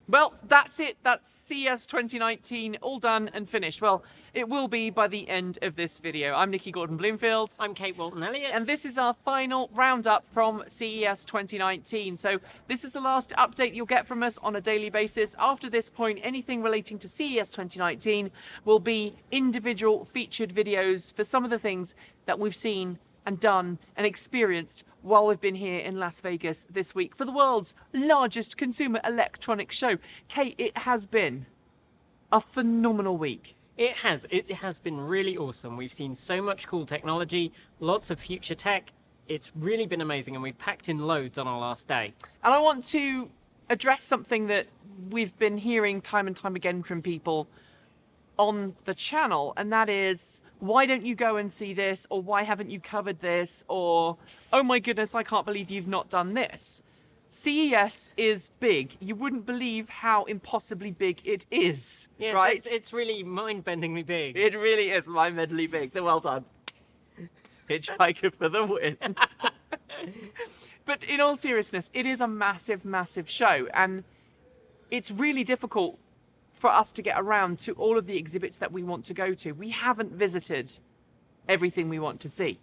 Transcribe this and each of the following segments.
Well, that's it. That's CES 2019, all done and finished. Well, it will be by the end of this video. I'm Nikki Gordon-Bloomfield. I'm Kate Walton-Elliott. And this is our final roundup from CES 2019. So this is the last update you'll get from us on a daily basis. After this point, anything relating to CES 2019 will be individual featured videos for some of the things that we've seen and done and experienced while we've been here in Las Vegas this week for the world's largest consumer electronics show. Kate, it has been a phenomenal week. It has been really awesome. We've seen so much cool technology, lots of future tech. It's really been amazing, and we've packed in loads on our last day. And I want to address something that we've been hearing time and time again from people on the channel, and that is, why don't you go and see this? Or why haven't you covered this? Or, oh my goodness, I can't believe you've not done this. CES is big. You wouldn't believe how impossibly big it is, yes, right? It's really mind-bendingly big. It really is mind-bendingly big. Well done. Hitchhiker for the win. But in all seriousness, it is a massive, massive show. And it's really difficult for us to get around to all of the exhibits that we want to go to. We haven't visited everything we want to see.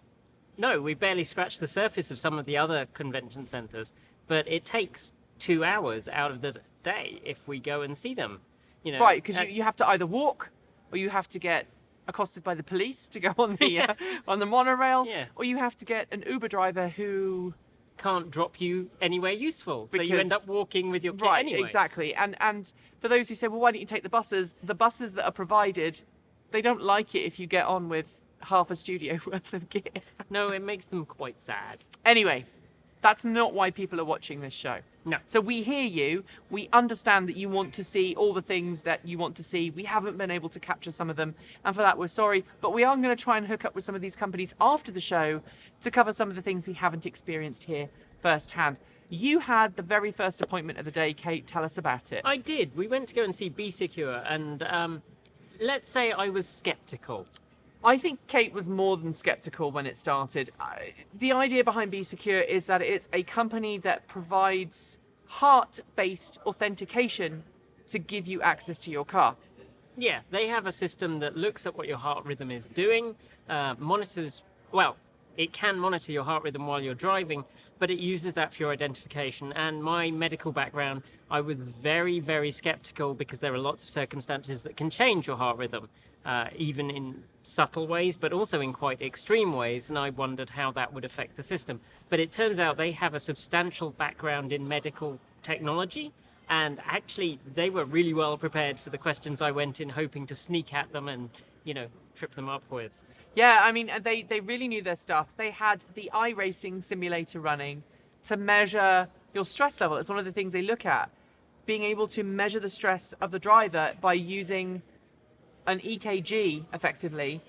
No, we barely scratched the surface of some of the other convention centers, but it takes 2 hours out of the day if we go and see them. You know, right, because you have to either walk, or you have to get accosted by the police to go on the on the monorail, yeah, or you have to get an Uber driver who can't drop you anywhere useful, so you end up walking with your kit anyway. Right, exactly. And for those who say, well, why don't you take the buses that are provided, they don't like it if you get on with half a studio worth of gear. No, it makes them quite sad. Anyway, that's not why people are watching this show. No. So we hear you, we understand that you want to see all the things that you want to see. We haven't been able to capture some of them, and for that we're sorry, but we are going to try and hook up with some of these companies after the show to cover some of the things we haven't experienced here firsthand. You had the very first appointment of the day, Kate. Tell us about it. I did. We went to go and see Be Secure, and let's say I was skeptical. I think Kate was more than skeptical when it started. The idea behind Be Secure is that it's a company that provides heart-based authentication to give you access to your car. Yeah, they have a system that looks at what your heart rhythm is doing, monitors, well, it can monitor your heart rhythm while you're driving, but it uses that for your identification. And my medical background, I was very, very skeptical because there are lots of circumstances that can change your heart rhythm, even in subtle ways, but also in quite extreme ways. And I wondered how that would affect the system. But it turns out they have a substantial background in medical technology. And actually, they were really well prepared for the questions I went in hoping to sneak at them and, you know, trip them up with. Yeah, I mean, they really knew their stuff. They had the iRacing simulator running to measure your stress level. It's one of the things they look at. Being able to measure the stress of the driver by using an EKG, effectively,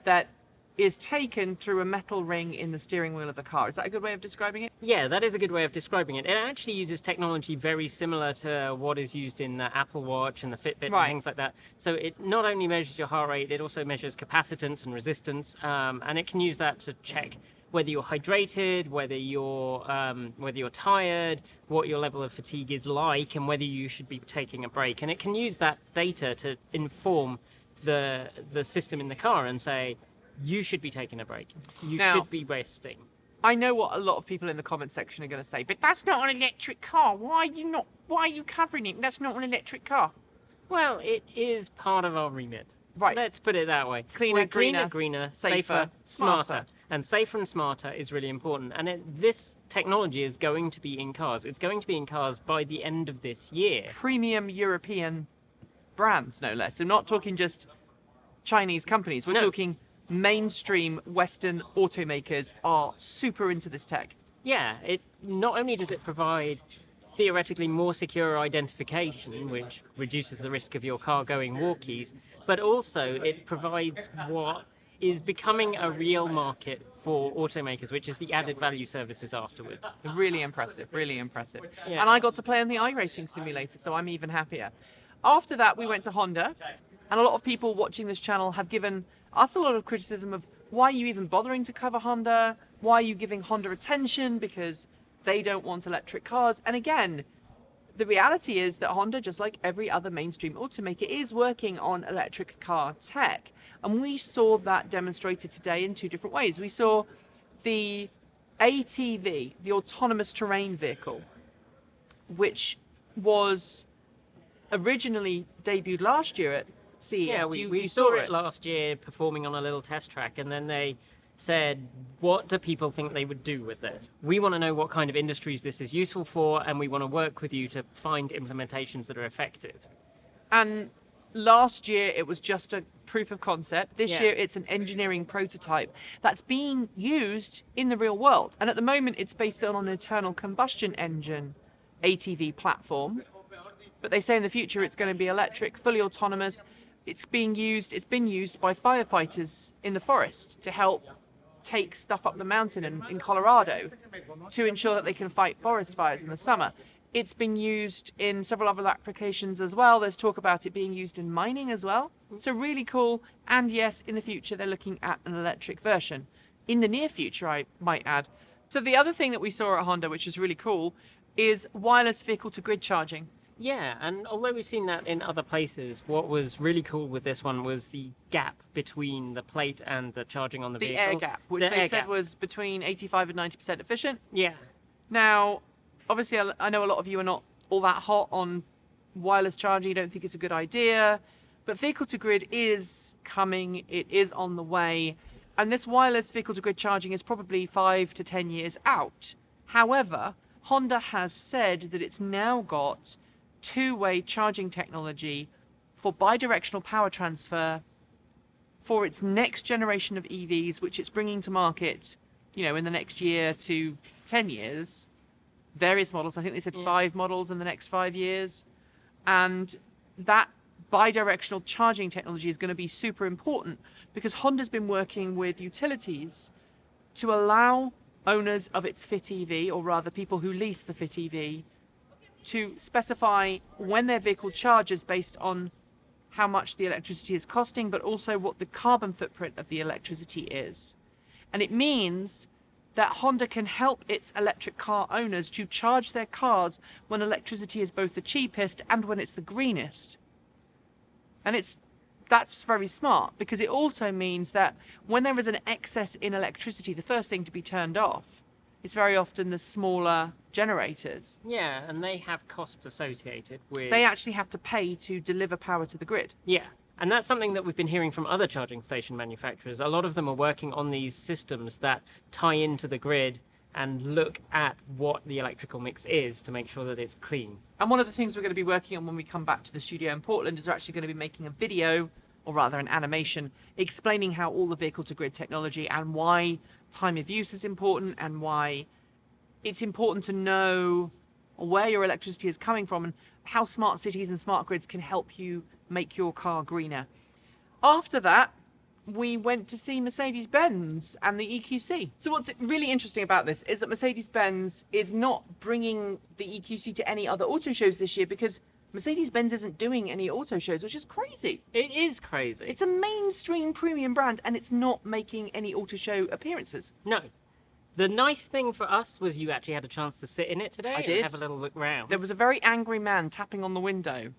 that is taken through a metal ring in the steering wheel of the car. Is that a good way of describing it? Yeah, that is a good way of describing it. It actually uses technology very similar to what is used in the Apple Watch and the Fitbit and things like that. So it not only measures your heart rate, it also measures capacitance and resistance, and it can use that to check whether you're hydrated, whether you're tired, what your level of fatigue is like, and whether you should be taking a break. And it can use that data to inform the system in the car and say, you should be taking a break. You should be resting. I know what a lot of people in the comment section are going to say, but that's not an electric car. Why are you covering it? That's not an electric car. Well, it is part of our remit. Right. Let's put it that way. Cleaner, greener, safer, smarter. And safer and smarter is really important. And this technology is going to be in cars. It's going to be in cars by the end of this year. Premium European brands, no less. So not talking just Chinese companies. We're talking mainstream Western automakers are super into this tech. Yeah, it not only does it provide theoretically more secure identification, which reduces the risk of your car going walkies, but also it provides what is becoming a real market for automakers, which is the added value services afterwards. Really impressive, really impressive. Yeah. And I got to play on the iRacing simulator, so I'm even happier. After that, we went to Honda, and a lot of people watching this channel have given us a lot of criticism of why are you even bothering to cover Honda? Why are you giving Honda attention? Because they don't want electric cars. And again, the reality is that Honda, just like every other mainstream automaker, is working on electric car tech. And we saw that demonstrated today in two different ways. We saw the ATV, the autonomous terrain vehicle, which was originally debuted last year at CES. Yeah, we saw it last year performing on a little test track, and then they said, what do people think they would do with this? We want to know what kind of industries this is useful for, and we want to work with you to find implementations that are effective. And last year it was just a proof of concept. This year it's an engineering prototype that's being used in the real world. And at the moment it's based on an internal combustion engine ATV platform. But they say in the future it's going to be electric, fully autonomous. It's been used by firefighters in the forest to help take stuff up the mountain in Colorado to ensure that they can fight forest fires in the summer. It's been used in several other applications as well. There's talk about it being used in mining as well. So really cool. And yes, in the future, they're looking at an electric version. In the near future, I might add. So the other thing that we saw at Honda, which is really cool, is wireless vehicle-to-grid charging. Yeah, and although we've seen that in other places, what was really cool with this one was the gap between the plate and the charging on the vehicle. The air gap, which they said was between 85 and 90% efficient. Yeah. Now, obviously, I know a lot of you are not all that hot on wireless charging. You don't think it's a good idea. But vehicle-to-grid is coming. It is on the way. And this wireless vehicle-to-grid charging is probably 5 to 10 years out. However, Honda has said that it's now got two-way charging technology for bidirectional power transfer for its next generation of EVs, which it's bringing to market, in the next year to 10 years. Various models. I think they said 5 models in the next 5 years. And that bidirectional charging technology is going to be super important because Honda's been working with utilities to allow owners of its Fit EV, or rather people who lease the Fit EV, to specify when their vehicle charges based on how much the electricity is costing, but also what the carbon footprint of the electricity is. And it means that Honda can help its electric car owners to charge their cars when electricity is both the cheapest and when it's the greenest. And that's very smart, because it also means that when there is an excess in electricity, the first thing to be turned off is very often the smaller generators. Yeah, and they have costs associated with... They actually have to pay to deliver power to the grid. Yeah, and that's something that we've been hearing from other charging station manufacturers. A lot of them are working on these systems that tie into the grid and look at what the electrical mix is to make sure that it's clean. And one of the things we're going to be working on when we come back to the studio in Portland is we're actually going to be making a video, or rather an animation, explaining how all the vehicle-to-grid technology and why time of use is important and why it's important to know where your electricity is coming from and how smart cities and smart grids can help you make your car greener. After that, we went to see Mercedes-Benz and the EQC. So what's really interesting about this is that Mercedes-Benz is not bringing the EQC to any other auto shows this year because Mercedes-Benz isn't doing any auto shows, which is crazy. It is crazy. It's a mainstream premium brand and it's not making any auto show appearances. No. The nice thing for us was you actually had a chance to sit in it today. I did. And have a little look round. There was a very angry man tapping on the window,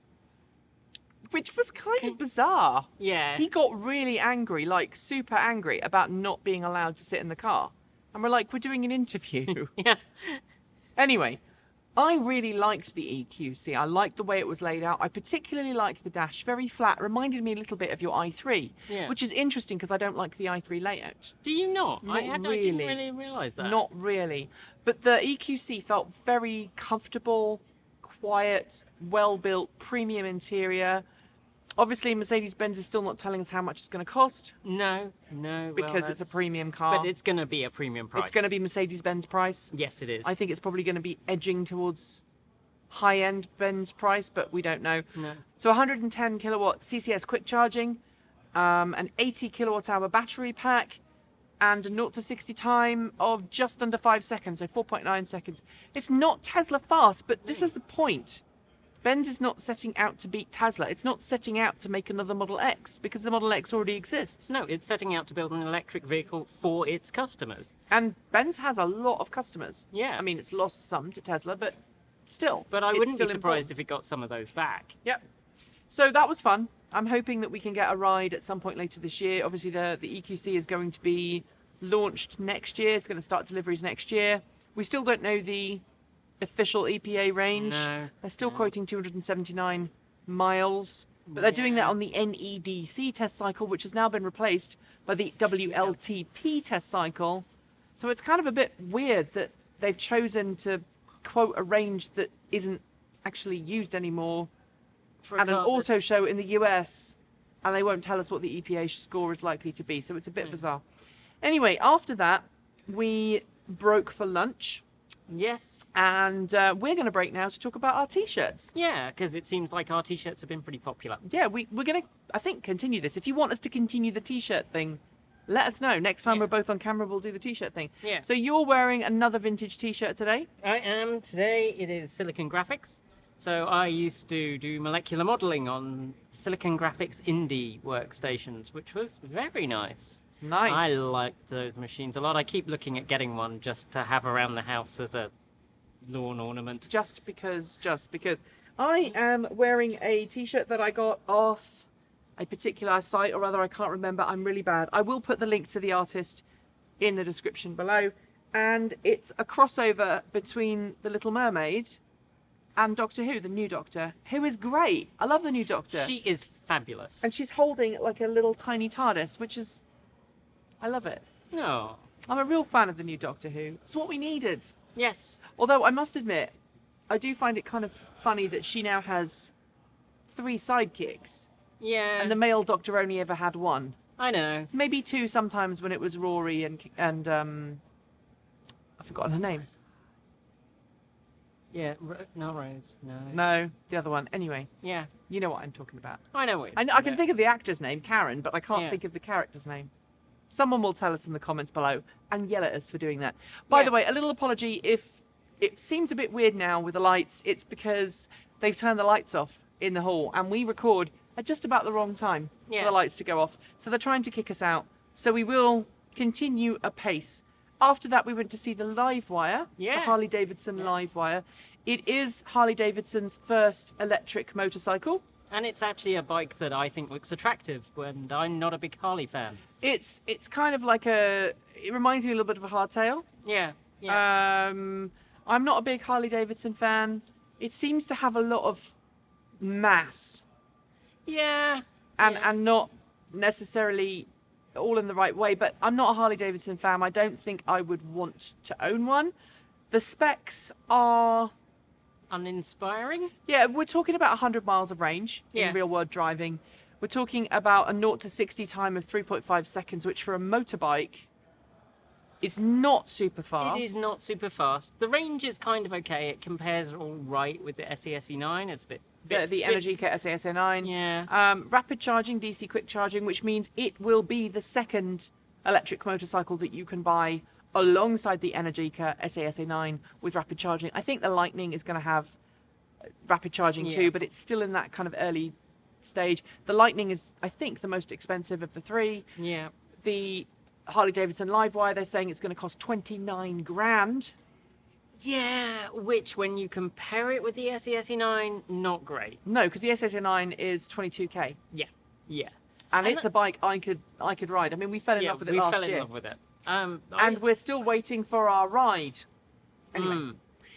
which was kind of bizarre. Yeah. He got really angry, like super angry, about not being allowed to sit in the car. And we're like, we're doing an interview. Yeah. Anyway, I really liked the EQC. I liked the way it was laid out. I particularly liked the dash, very flat. Reminded me a little bit of your i3, which is interesting because I don't like the i3 layout. Do you not? Not I didn't really realise that. Not really. But the EQC felt very comfortable, quiet, well-built, premium interior. Obviously, Mercedes-Benz is still not telling us how much it's going to cost. No. Because it's a premium car. But it's going to be a premium price. It's going to be Mercedes-Benz price. Yes, it is. I think it's probably going to be edging towards high-end Benz price, but we don't know. No. So 110 kilowatt CCS quick charging, an 80 kilowatt hour battery pack, and a 0 to 60 time of just under 5 seconds, so 4.9 seconds. It's not Tesla fast, but this is the point. Benz is not setting out to beat Tesla. It's not setting out to make another Model X because the Model X already exists. No, it's setting out to build an electric vehicle for its customers. And Benz has a lot of customers. Yeah. I mean, it's lost some to Tesla, but still. But I it's wouldn't be still surprised important. if it got some of those back. Yep. So that was fun. I'm hoping that we can get a ride at some point later this year. Obviously, the EQC is going to be launched next year. It's going to start deliveries next year. We still don't know the official EPA range. No. They're still quoting 279 miles, but they're doing that Yeah. on the NEDC test cycle, which has now been replaced by the WLTP test cycle. So it's kind of a bit weird that they've chosen to quote a range that isn't actually used anymore For a at an car auto that's- show in the US, and they won't tell us what the EPA score is likely to be. So it's a bit bizarre. Anyway, after that, we broke for lunch, Yes. and we're going to break now to talk about our t-shirts. Yeah, because it seems like our t-shirts have been pretty popular. Yeah, we're going to, I think, continue this. If you want us to continue the t-shirt thing, let us know. Next time Yeah. we're both on camera, we'll do the t-shirt thing. Yeah. So you're wearing another vintage t-shirt today? I am. Today it is Silicon Graphics. So I used to do molecular modeling on Silicon Graphics Indie workstations, which was very nice. Nice. I liked those machines a lot. I keep looking at getting one just to have around the house as a lawn ornament. Just because. I am wearing a t-shirt that I got off a particular site or other. I can't remember. I'm really bad. I will put the link to the artist in the description below. And it's a crossover between The Little Mermaid and Doctor Who, the new Doctor, who is great. I love the new Doctor. She is fabulous. And she's holding like a little tiny TARDIS, which is... I love it. Oh, I'm a real fan of the new Doctor Who. It's what we needed. yes. Although I must admit, I do find it kind of funny that she now has 3 sidekicks, Yeah. and the male Doctor only ever had 1. I know. Maybe 2 sometimes when it was Rory and I've forgotten her name. Yeah. Not Rose. No. No, the other one. Anyway, Yeah. you know what I'm talking about. I know what. I can think of the actor's name, Karen, but I can't Yeah. think of the character's name. Someone will tell us in the comments below and yell at us for doing that. By the way, a little apology if it seems a bit weird now with the lights. It's because they've turned the lights off in the hall and we record at just about the wrong time for Yeah. the lights to go off. So they're trying to kick us out. So we will continue apace. After that, we went to see the Live Wire, the Yeah. Harley Davidson Live Wire. It is Harley Davidson's first electric motorcycle. And it's actually a bike that I think looks attractive, and I'm not a big Harley fan. It's kind of like it reminds me a little bit of a hardtail. Yeah. Yeah. I'm not a big Harley Davidson fan. It seems to have a lot of mass Yeah. and not necessarily all in the right way, but I'm not a Harley Davidson fan. I don't think I would want to own one. The specs are... Uninspiring. Yeah, we're talking about 100 miles of range Yeah. in real world driving. We're talking about a 0 to 60 time of 3.5 seconds, which for a motorbike is not super fast. It is not super fast. The range is kind of okay. It compares all right with the SESE9. It's a bit... The Energica SASA9. Yeah. Rapid charging, DC quick charging, which means it will be the second electric motorcycle that you can buy alongside the Energica SASA9 with rapid charging. I think the Lightning is going to have rapid charging too, but it's still in that kind of early stage. The Lightning is, I think, the most expensive of the 3. Yeah. The Harley Davidson Live Wire, they're saying it's going to cost 29 grand. Yeah, which when you compare it with the SESE9, not great. No, because the SASA9 is 22k. Yeah. Yeah. And And it's a bike I could ride. I mean, we fell in love with it we last fell in year. love with it. And we're still waiting for our ride. Anyway.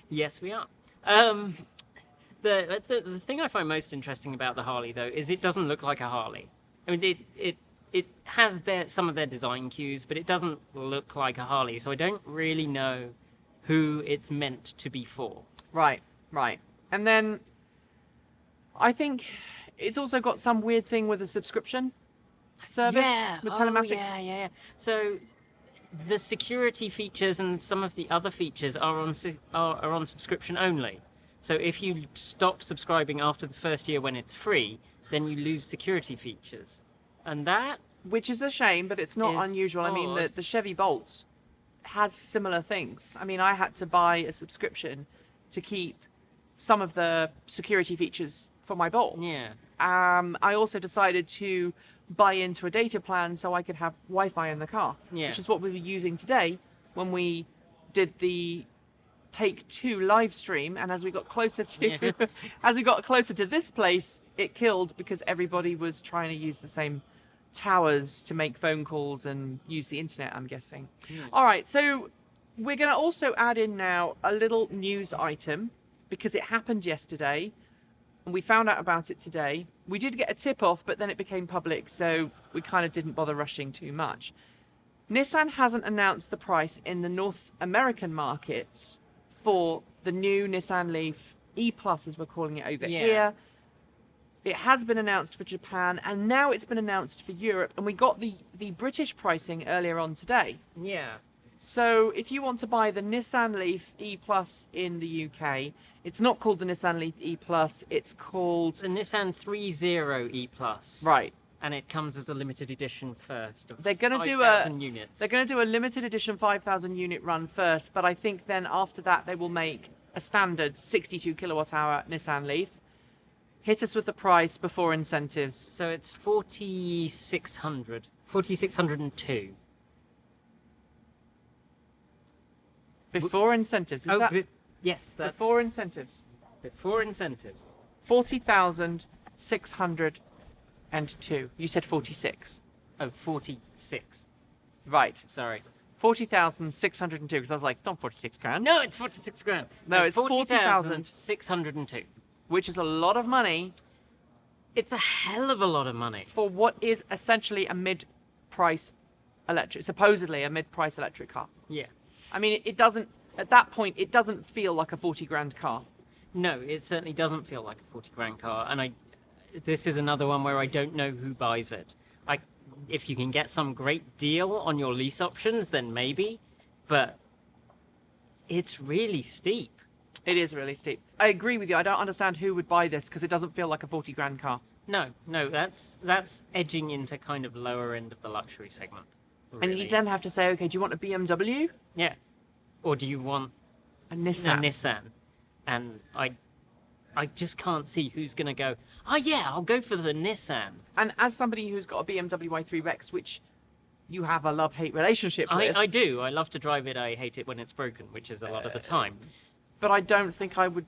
Yes, we are. The thing I find most interesting about the Harley, though, is it doesn't look like a Harley. I mean, it has some of their design cues, but it doesn't look like a Harley. So I don't really know who it's meant to be for. Right. And then I think it's also got some weird thing with a subscription service with telematics. Yeah. So the security features and some of the other features are on subscription only. So if you stop subscribing after the first year when it's free, then you lose security features. And that... Which is a shame, but it's not Is unusual. I mean, odd. the Chevy Bolt has similar things. I mean, I had to buy a subscription to keep some of the security features for my Bolt. Yeah. I also decided to buy into a data plan so I could have Wi-Fi in the car, Yeah. which is what we were using today when we did the Take 2 live stream, and as we got closer to Yeah. as we got closer to this place, it killed because everybody was trying to use the same towers to make phone calls and use the internet, I'm guessing. All right, so we're going to also add in now a little news item because it happened yesterday and we found out about it today. We did get a tip off, but then it became public, so we kind of didn't bother rushing too much. Nissan hasn't announced the price in the North American markets for the new Nissan Leaf E+, as we're calling it over here. It has been announced for Japan, and now it's been announced for Europe, and we got the British pricing earlier on today. Yeah. So if you want to buy the Nissan Leaf E+ in the UK, it's not called the Nissan Leaf E+, it's called... The Nissan 30 E+. Right. And it comes as a limited edition first. They're going to do 5,000 units. They're going to do a limited edition 5,000 unit run first, but I think then after that they will make a standard 62 kilowatt hour Nissan Leaf. Hit us with the price before incentives. So it's 4,600. 4,602. Before incentives. Is that yes, that's before incentives? before incentives. 40,602. You said 46. Oh, 46. Right. Sorry. 40,602, because I was like, it's not 46 grand. No, it's 46 grand. No, it's 40,602. Which is a lot of money It's a hell of a lot of money. for what is essentially a mid-price electric, supposedly a mid-price electric car. Yeah. I mean, it doesn't, at that point, it doesn't feel like a 40 grand car. No, it certainly doesn't feel like a 40 grand car. And this is another one where I don't know who buys it. If you can get some great deal on your lease options, then maybe. But it's really steep. It is really steep. I agree with you. I don't understand who would buy this because it doesn't feel like a 40 grand car. No, that's edging into kind of lower end of the luxury segment. And really. you then have to say, okay, do you want a BMW? Yeah. Or do you want A Nissan? a Nissan? And I just can't see who's going to go, oh yeah, I'll go for the Nissan. And as somebody who's got a BMW i3 Rex, which you have a love-hate relationship with, I do. I love to drive it. I hate it when it's broken, which is a lot of the time. but I don't think I could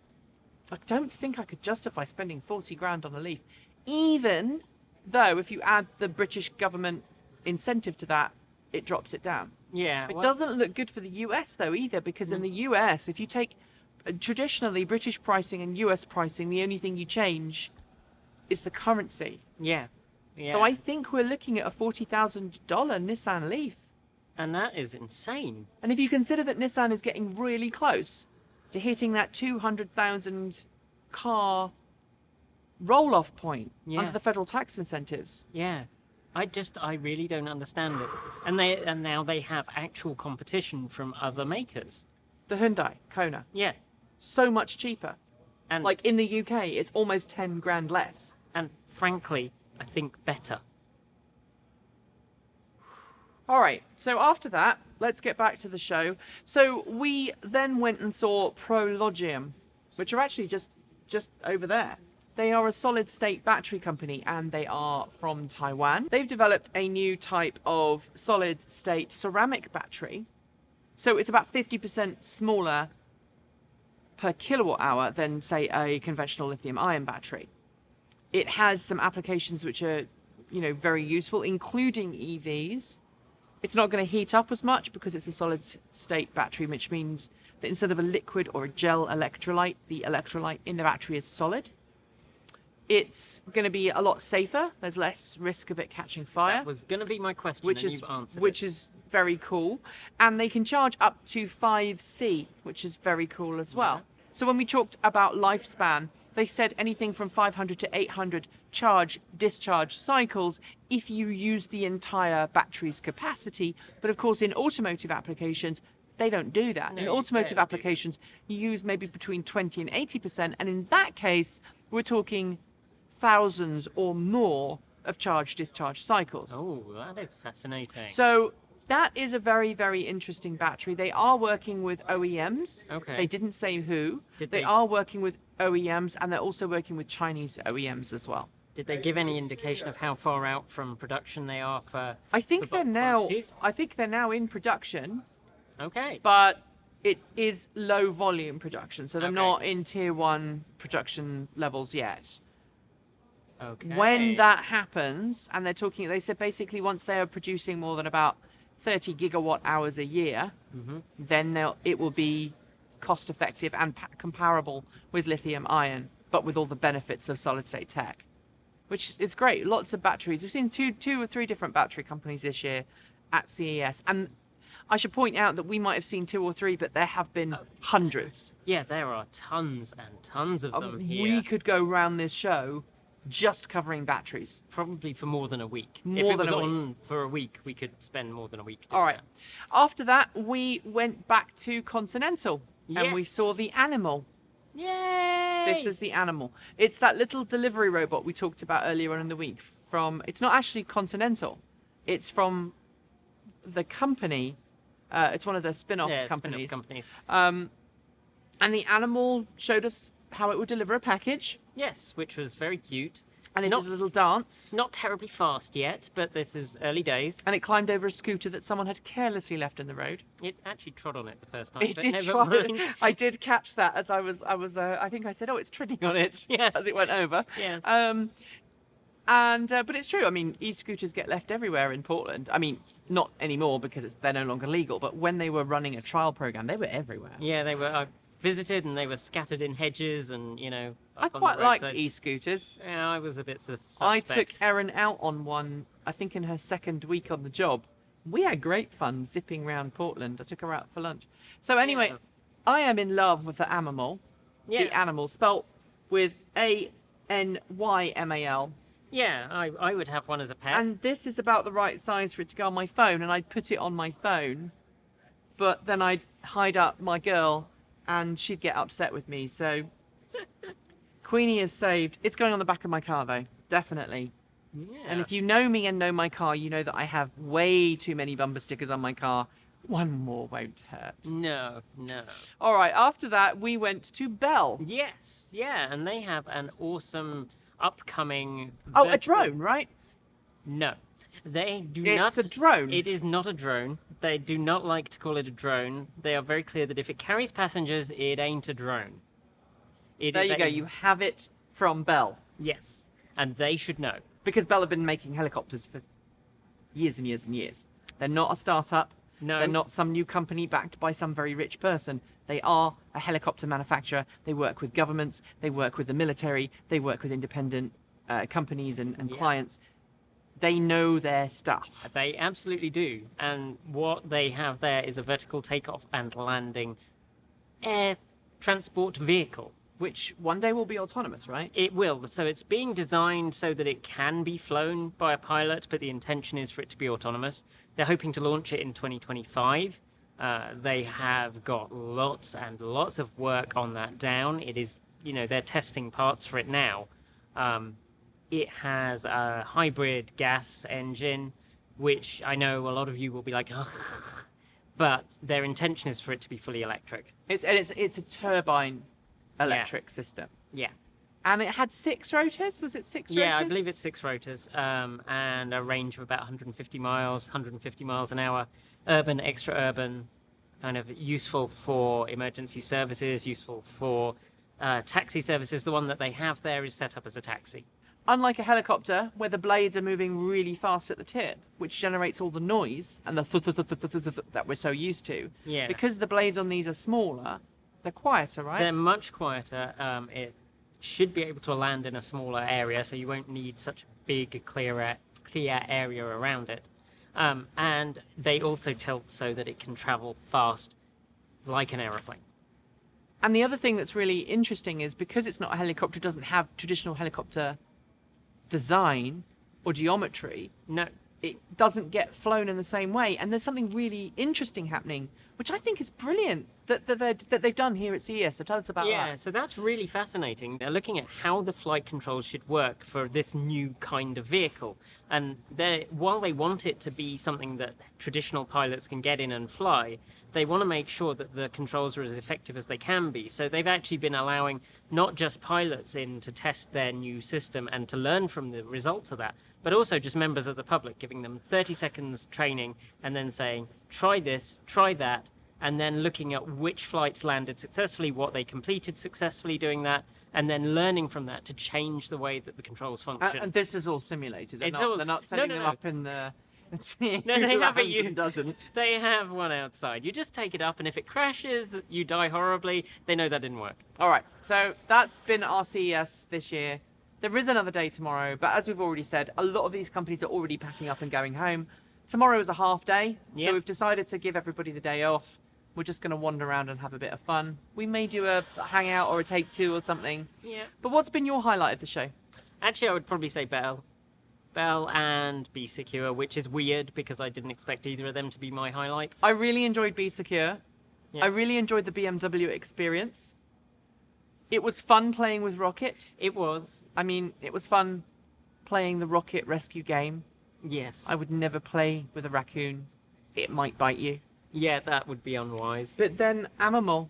justify spending 40 grand on a Leaf. Even though if you add the British government incentive to that, it drops it down. Yeah. It well, doesn't look good for the US though either, because in the US, if you take traditionally British pricing and US pricing, the only thing you change is the currency. Yeah. Yeah. So I think we're looking at a $40,000 Nissan Leaf. And that is insane. And if you consider that Nissan is getting really close to hitting that 200,000 car roll-off point under the federal tax incentives. Yeah. I really don't understand it. And now they have actual competition from other makers. The Hyundai Kona, Yeah. so much cheaper. And Like in the UK, it's almost 10 grand less. and frankly, I think better. All right, so after that, let's get back to the show. So we then went and saw Prologium, which are actually just over there. They are a solid-state battery company, and they are from Taiwan. They've developed a new type of solid-state ceramic battery. So it's about 50% smaller per kilowatt hour than, say, a conventional lithium-ion battery. It has some applications which are, very useful, including EVs. It's not going to heat up as much because it's a solid-state battery, which means that instead of a liquid or a gel electrolyte, the electrolyte in the battery is solid. It's going to be a lot safer. There's less risk of it catching fire. That was going to be my question, Which and is you've answered which it. is very cool, and they can charge up to 5C, which is very cool as well. So when we talked about lifespan, they said anything from 500 to 800 charge-discharge cycles if you use the entire battery's capacity. But of course, in automotive applications, they don't do that. No, In you automotive barely do. applications, you use maybe between 20 and 80%, and in that case, we're talking thousands or more of charge-discharge cycles. Oh, that is fascinating. So that is a very, very interesting battery. They are working with OEMs. Okay. They didn't say who. Did They they- are working with OEMs, and they're also working with Chinese OEMs as well. Did they give any indication of how far out from production they are for? I think For they're bulk now. quantities? I think they're now in production, Okay. but it is low volume production, so they're Okay. not in tier 1 production levels yet. Okay. When that happens, and they said basically once they are producing more than about 30 gigawatt hours a year, then it will be cost effective and comparable with lithium ion, but with all the benefits of solid state tech, which is great. Lots of batteries. We've seen two or three different battery companies this year at CES, and I should point out that we might have seen 2 or 3, but there have been hundreds. Yeah, there are tons and tons of them here. We could go round this show just covering batteries. Probably for more than a week. More if it than was a week. on for a week, we could spend more than a week doing All right. that. After that, we went back to Continental and we Yes. saw the Anymal. Yay! This is the Anymal. It's that little delivery robot we talked about earlier on in the week. It's not actually Continental. It's from the company. It's one of the spin-off companies. Spin-off companies. And the Anymal showed us how it would deliver a package. Yes, which was very cute. And it Not- did a little dance. Not terribly fast yet, but this is early days. And it climbed over a scooter that someone had carelessly left in the road. It actually trod on it the first time. It but did never try. mind. I did catch that as I was. I think I said, "Oh, it's treading on it," Yes. as it went over. Yes. But it's true. I mean, e-scooters get left everywhere in Portland. I mean, not anymore because they're no longer legal. But when they were running a trial program, they were everywhere. Yeah, they were. I visited and they were scattered in hedges and I up on the quite liked roadside. e-scooters. Yeah, I was a bit suspect. I took Erin out on one. I think in her second week on the job. We had great fun zipping around Portland. I took her out for lunch. So anyway, Yeah. I am in love with the Anymal. Yeah. The Animal, spelt with Anymal. Yeah, I would have one as a pet. And this is about the right size for it to go on my phone, and I'd put it on my phone, but then I'd hide up my girl, and she'd get upset with me. So Queenie is saved. It's going on the back of my car, though, definitely. Yeah. And if you know me and know my car, you know that I have way too many bumper stickers on my car. One more won't hurt. No. All right, after that, we went to Bell. Yes, yeah, and they have an awesome upcoming. Oh, a vertical- drone, right? No, they do It's not. a drone. It is not a drone. They do not like to call it a drone. They are very clear that if it carries passengers, it ain't a drone. There you go. You have it from Bell. Yes, and they should know. Because Bell have been making helicopters for years and years and years. They're not a startup. No. They're not some new company backed by some very rich person. They are a helicopter manufacturer. They work with governments. They work with the military. They work with independent companies and Yeah. clients. They know their stuff. They absolutely do. And what they have there is a vertical takeoff and landing air transport vehicle. Which one day will be autonomous, right? It will. So it's being designed so that it can be flown by a pilot, but the intention is for it to be autonomous. They're hoping to launch it in 2025. They have got lots and lots of work on that down. It is, they're testing parts for it now. It has a hybrid gas engine, which I know a lot of you will be like, ugh. But their intention is for it to be fully electric. It's a turbine electric system. Yeah. And it had 6 rotors? Was it 6 Yeah, rotors? I believe it's 6 rotors, and a range of about 150 miles an hour. Urban, extra urban, kind of useful for emergency services, useful for taxi services. The one that they have there is set up as a taxi. Unlike a helicopter, where the blades are moving really fast at the tip, which generates all the noise and the that we're so used to. Yeah. Because the blades on these are smaller, they're quieter, right? They're much quieter. It should be able to land in a smaller area, so you won't need such a big, clear area around it. And they also tilt so that it can travel fast, like an aeroplane. And the other thing that's really interesting is because it's not a helicopter, it doesn't have traditional helicopter design or geometry, No. it doesn't get flown in the same way. And there's something really interesting happening, which I think is brilliant that they've done here at CES. So tell us about Yeah, that. so that's really fascinating. They're looking at how the flight controls should work for this new kind of vehicle. And while they want it to be something that traditional pilots can get in and fly, they want to make sure that the controls are as effective as they can be. So they've actually been allowing not just pilots in to test their new system and to learn from the results of that, but also just members of the public, giving them 30 seconds training and then saying, try this, try that, and then looking at which flights landed successfully, what they completed successfully doing that, and then learning from that to change the way that the controls function. And this is all simulated. They're not setting them up in the... And seeing No, who they have lands and doesn't. They have one outside. You just take it up, and if it crashes, you die horribly. They know that didn't work. All right, so that's been our CES this year. There is another day tomorrow, but as we've already said, a lot of these companies are already packing up and going home. Tomorrow is a half day, so we've decided to give everybody the day off. We're just going to wander around and have a bit of fun. We may do a hangout or a take two or something. Yeah. But what's been your highlight of the show? Actually, I would probably say Bell. Bell and Be Secure, which is weird because I didn't expect either of them to be my highlights. I really enjoyed Be Secure. Yeah. I really enjoyed the BMW experience. It was fun playing with Rocket. It was. I mean, it was fun playing the Rocket rescue game. Yes. I would never play with a raccoon. It might bite you. Yeah, that would be unwise. But then Anymal.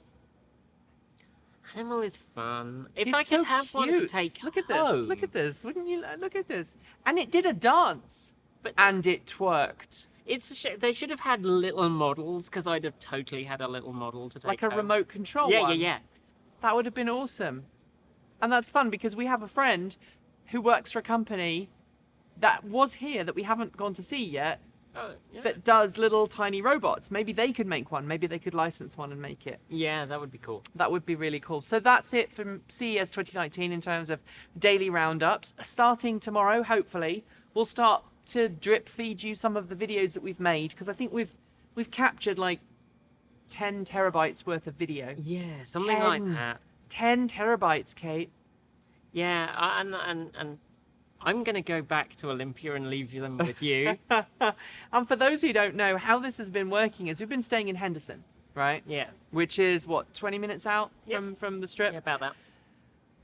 Animal is fun. If He's I could so have one to cute. take Look at this. home. Look at this. Wouldn't you look at this? And it did a dance. But And it twerked. they should have had little models, because I'd have totally had a little model to take Like a home. remote control Yeah, one. yeah. That would have been awesome. And that's fun because we have a friend who works for a company that was here that we haven't gone to see yet Oh, yeah. that does little tiny robots. Maybe they could make one. Maybe they could license one and make it. Yeah, that would be cool. That would be really cool. So that's it from CES 2019 in terms of daily roundups. Starting tomorrow, hopefully, we'll start to drip feed you some of the videos that we've made because I think we've captured like 10 terabytes worth of video. Yeah, something like 10. that. 10 terabytes, Kate. Yeah, and I'm going to go back to Olympia and leave them with you. And for those who don't know, how this has been working is we've been staying in Henderson, right? Yeah. Which is, what, 20 minutes out Yep. from the strip? Yeah, about that.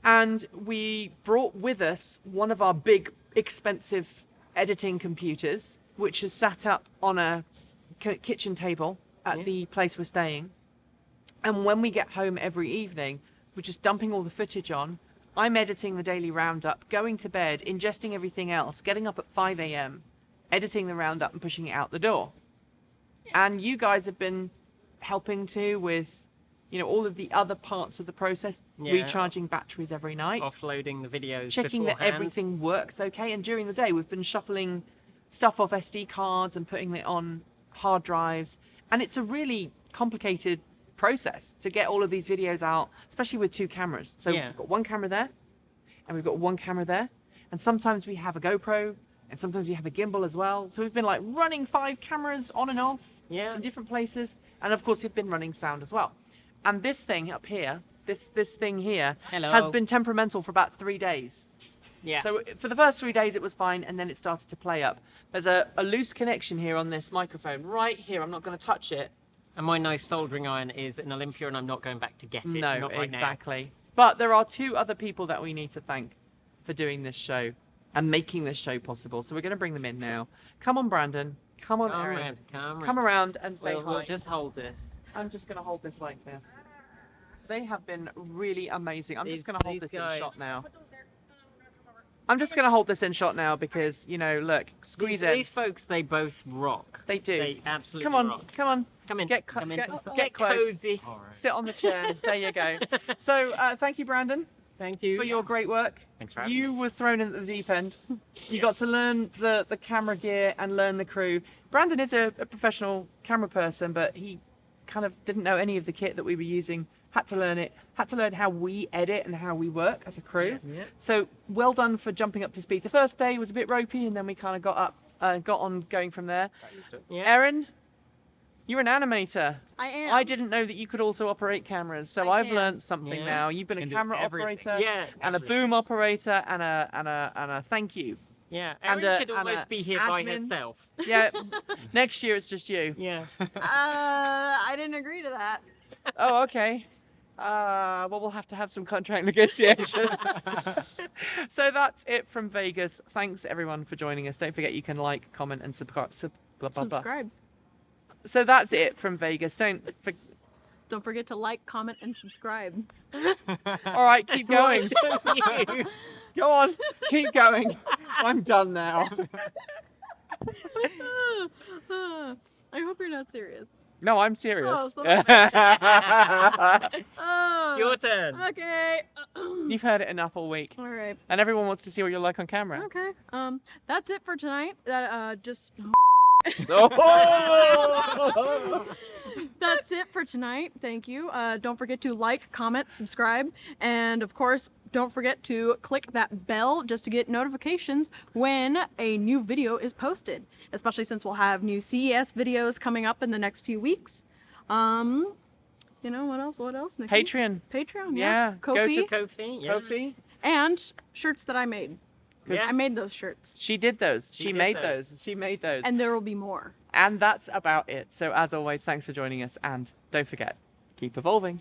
And we brought with us one of our big, expensive editing computers, which is sat up on a kitchen table at the place we're staying. And when we get home every evening, we're just dumping all the footage on. I'm editing the daily roundup, going to bed, ingesting everything else, getting up at 5 a.m., editing the roundup and pushing it out the door. And you guys have been helping too with, you know, all of the other parts of the process, recharging batteries every night, Offloading the videos checking that beforehand. everything works okay. And during the day, we've been shuffling stuff off SD cards and putting it on hard drives. And it's a really complicated process to get all of these videos out, especially with two cameras. So we've got one camera there and we've got one camera there. And sometimes we have a GoPro and sometimes we have a gimbal as well. So we've been like running 5 cameras on and off in different places. And of course, we've been running sound as well. And this thing up here, this thing here, has been temperamental for about 3 days. Yeah. So for the first 3 days, it was fine, and then it started to play up. There's a loose connection here on this microphone, right here. I'm not going to touch it. And my nice soldering iron is in Olympia, and I'm not going back to get it. No, not right exactly. But there are 2 other people that we need to thank for doing this show and making this show possible. So we're going to bring them in now. Come on, Brandon. Come on, Aaron. Come around and say hi. We'll just hold this. I'm just going to hold this like this. They have been really amazing. I'm just going to hold this in shot now. I'm just going to hold this in shot now because, you know, look, squeeze it. These folks, they both rock. They do. They absolutely Come on, rock. come on. Come in. Get Get close. cozy. Sit on the chair. There you go. So thank you, Brandon, Thank you for your great work. Thanks for having me. You were thrown into the deep end. You got to learn the camera gear and learn the crew. Brandon is a professional camera person, but he kind of didn't know any of the kit that we were using. Had to learn it. Had to learn how we edit and how we work as a crew. Yeah. So well done for jumping up to speed. The first day was a bit ropey, and then we kind of got on going from there. Yeah. Erin, you're an animator. I am. I didn't know that you could also operate cameras, so I've learned something now. You've been a camera operator, and a boom operator, and a thank you. Yeah, And Erin a- could and almost a be here by admin. herself. Yeah, next year it's just you. Yeah. I didn't agree to that. Oh, okay. Well, we'll have to have some contract negotiations. So that's it from Vegas. Thanks everyone for joining us. Don't forget you can like, comment, and subscribe. Subscribe. So that's it from Vegas. Don't forget to like, comment, and subscribe. All right, keep going. Go on, keep going. I'm done now. I hope you're not serious. No, I'm serious. Oh, so- Oh, It's your turn. okay. You've heard it enough all week. All right. And everyone wants to see what you're like on camera. Okay. That's it for tonight. Just. Oh! That's it for tonight. Thank you. Don't forget to like, comment, subscribe, and of course, don't forget to click that bell just to get notifications when a new video is posted, especially since we'll have new CES videos coming up in the next few weeks. You know, what else? What else, Nikki? Patreon. Patreon, Yeah, yeah. go Ko-fi. to Kofi, yeah. Kofi. And shirts that I made. Yeah. I made those shirts. She did those. She She did made those. those. She made those. And there will be more. And that's about it. So as always, thanks for joining us, and don't forget, keep evolving.